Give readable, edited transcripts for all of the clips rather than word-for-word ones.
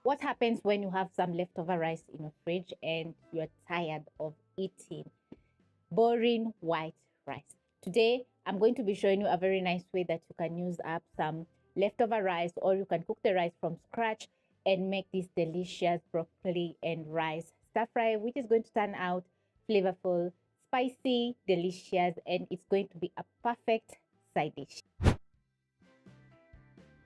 What happens when you have some leftover rice in your fridge and you're tired of eating boring white rice? Today, I'm going to be showing you a very nice way that you can use up some leftover rice, or you can cook the rice from scratch and make this delicious broccoli and rice stir fry, which is going to turn out flavorful, spicy, delicious, and it's going to be a perfect side dish.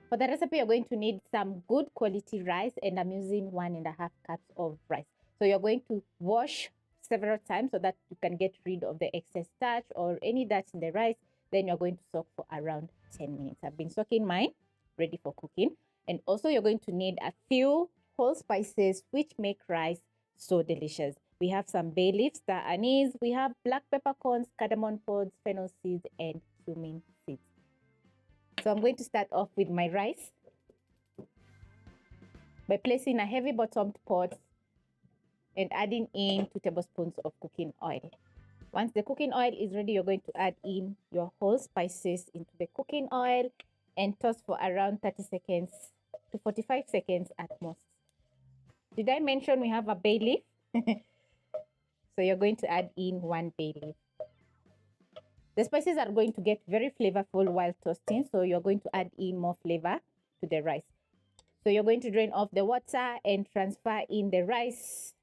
For the recipe, you're going to need some good quality rice, and I'm using 1.5 cups of rice. So you're going to wash several times so that you can get rid of the excess starch or any dirt in the rice. Then you're going to soak for around 10 minutes. I've been soaking mine, ready for cooking. And also you're going to need a few whole spices which make rice so delicious. We have some bay leaf, Star Anise, we have Black Peppercorns, Cardamom Pods, Fennel Seeds, and Cumin Seeds. So I'm going to start off with my rice by placing a heavy bottomed pot and adding in 2 tablespoons of cooking oil. Once the cooking oil is ready, you're going to add in your whole spices into the cooking oil and toss for around 30 seconds to 45 seconds at most. Did I mention we have a bay leaf? So you're going to add in 1 bay leaf. The spices are going to get very flavorful while toasting, so you're going to add in more flavor to the rice. So you're going to drain off the water and transfer in the rice.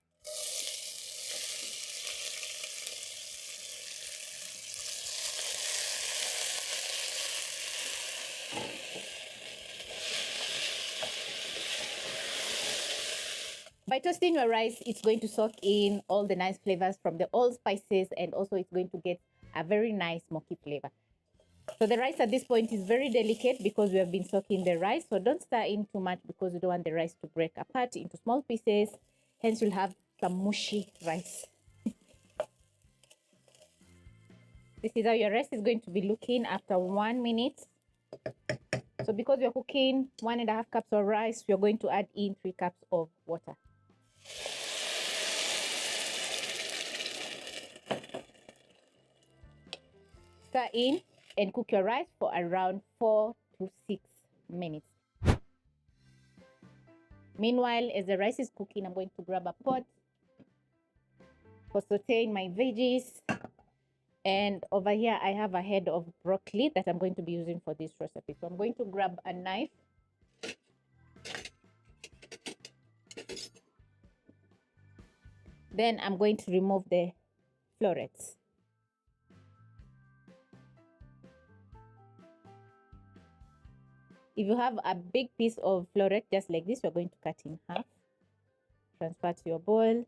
By toasting your rice, it's going to soak in all the nice flavors from the old spices, and also it's going to get a very nice smoky flavor. So the rice at this point is very delicate because we have been soaking the rice. So don't stir in too much because you don't want the rice to break apart into small pieces. Hence, you'll have some mushy rice. This is how your rice is going to be looking after 1 minute. So because you're cooking 1.5 cups of rice, you're going to add in 3 cups of water. Stir in and cook your rice for around 4 to 6 minutes. Meanwhile, as the rice is cooking, I'm going to grab a pot for sauteing my veggies. And over here, I have a head of broccoli that I'm going to be using for this recipe. So I'm going to grab a knife. Then I'm going to remove the florets. If you have a big piece of floret just like this, you're going to cut in half. Transfer to your bowl.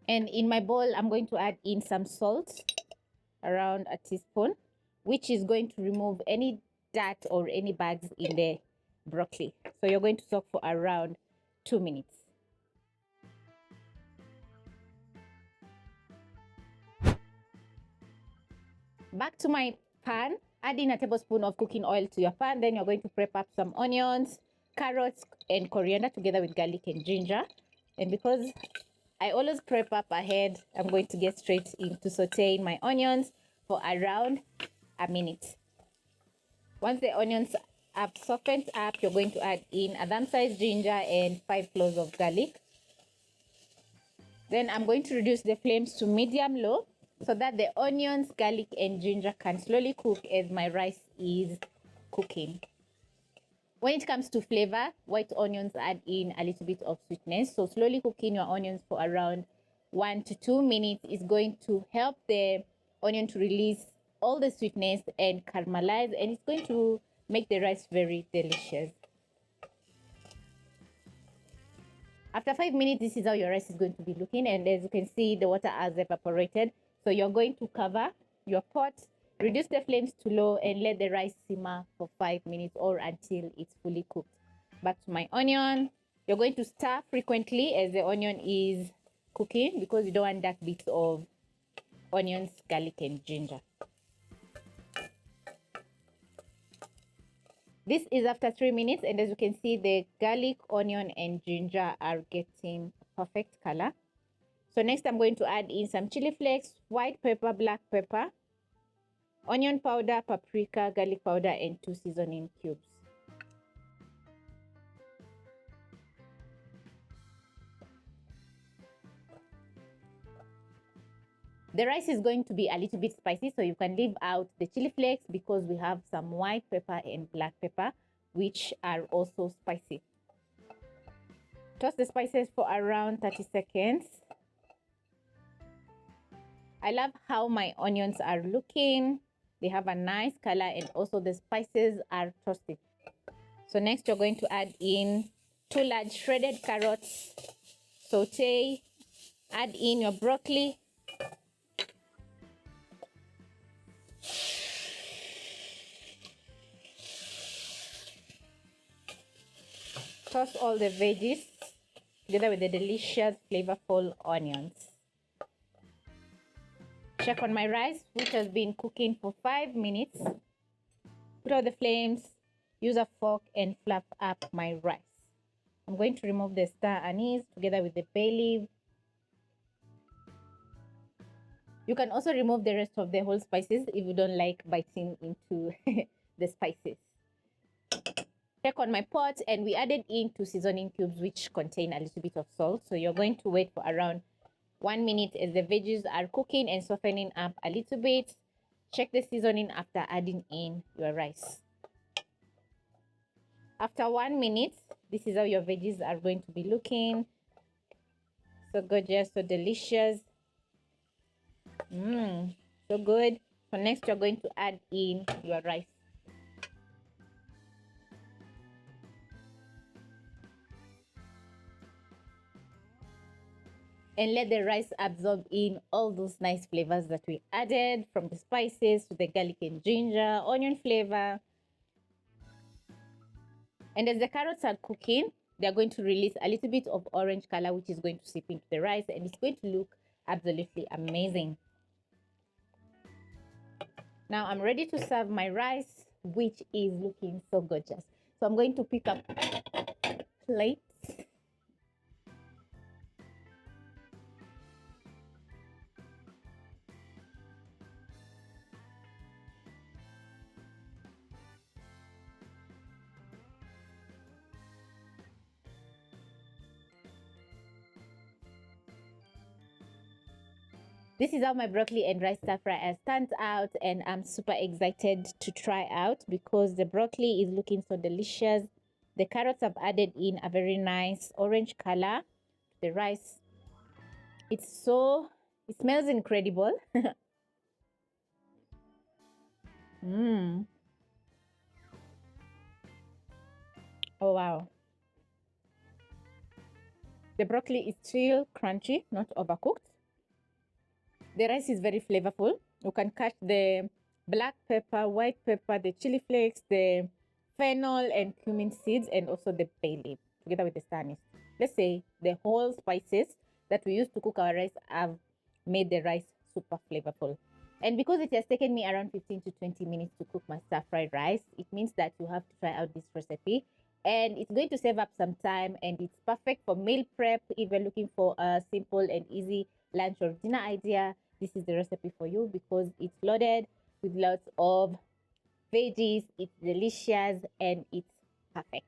And in my bowl, I'm going to add in some salt, around a teaspoon, which is going to remove any dirt or any bugs in the broccoli. So you're going to soak for around 2 minutes. Back to my pan, add in a tablespoon of cooking oil to your pan. Then you're going to prep up some onions, carrots, and coriander together with garlic and ginger. And because I always prep up ahead, I'm going to get straight into sauteing my onions for around a minute. Once the onions are softened up, you're going to add in a thumb-sized ginger and 5 cloves of garlic. Then I'm going to reduce the flames to medium-low so that the onions, garlic, and ginger can slowly cook as my rice is cooking. When it comes to flavor, white onions add in a little bit of sweetness. So slowly cooking your onions for around 1 to 2 minutes is going to help the onion to release all the sweetness and caramelize, and it's going to make the rice very delicious. After 5 minutes, this is how your rice is going to be looking, and as you can see, the water has evaporated. So you're going to cover your pot, reduce the flames to low, and let the rice simmer for 5 minutes or until it's fully cooked. Back to my onion. You're going to stir frequently as the onion is cooking because you don't want dark bits of onions, garlic, and ginger. This is after 3 minutes, and as you can see, the garlic, onion, and ginger are getting a perfect color. So next I'm going to add in some chili flakes, white pepper, black pepper, onion powder, paprika, garlic powder, and 2 seasoning cubes. The rice is going to be a little bit spicy, so you can leave out the chili flakes because we have some white pepper and black pepper, which are also spicy. Toss the spices for around 30 seconds. I love how my onions are looking. They have a nice color and also the spices are toasted. So next you're going to add in 2 large shredded carrots, saute, add in your broccoli, toss all the veggies together with the delicious flavorful onions. Check on my rice, which has been cooking for 5 minutes. Put out the flames, use a fork and fluff up my rice. I'm going to remove the star anise together with the bay leaf. You can also remove the rest of the whole spices if you don't like biting into the spices. Check on my pot, and we added in 2 seasoning cubes which contain a little bit of salt. So you're going to wait for around 1 minute as the veggies are cooking and softening up a little bit. Check the seasoning after adding in your rice. After 1 minute, this is how your veggies are going to be looking. So gorgeous, so delicious. So good. So next you're going to add in your rice. And let the rice absorb in all those nice flavors that we added, from the spices to the garlic and ginger, onion flavor. And as the carrots are cooking, they're going to release a little bit of orange color, which is going to seep into the rice, and it's going to look absolutely amazing. Now I'm ready to serve my rice, which is looking so gorgeous. So I'm going to pick up plates. This is how my broccoli and rice stir fry has turned out, and I'm super excited to try out because the broccoli is looking so delicious. The carrots have added in a very nice orange color. The rice, it smells incredible. Oh wow. The broccoli is still crunchy, not overcooked. The rice is very flavorful. You can catch the black pepper, white pepper, the chili flakes, the fennel and cumin seeds, and also the bay leaf together with the star anise. Let's say the whole spices that we use to cook our rice have made the rice super flavorful. And because it has taken me around 15 to 20 minutes to cook my stir-fried rice, it means that you have to try out this recipe. And it's going to save up some time, and it's perfect for meal prep. If you're looking for a simple and easy lunch or dinner idea, this is the recipe for you because it's loaded with lots of veggies, it's delicious, and it's perfect.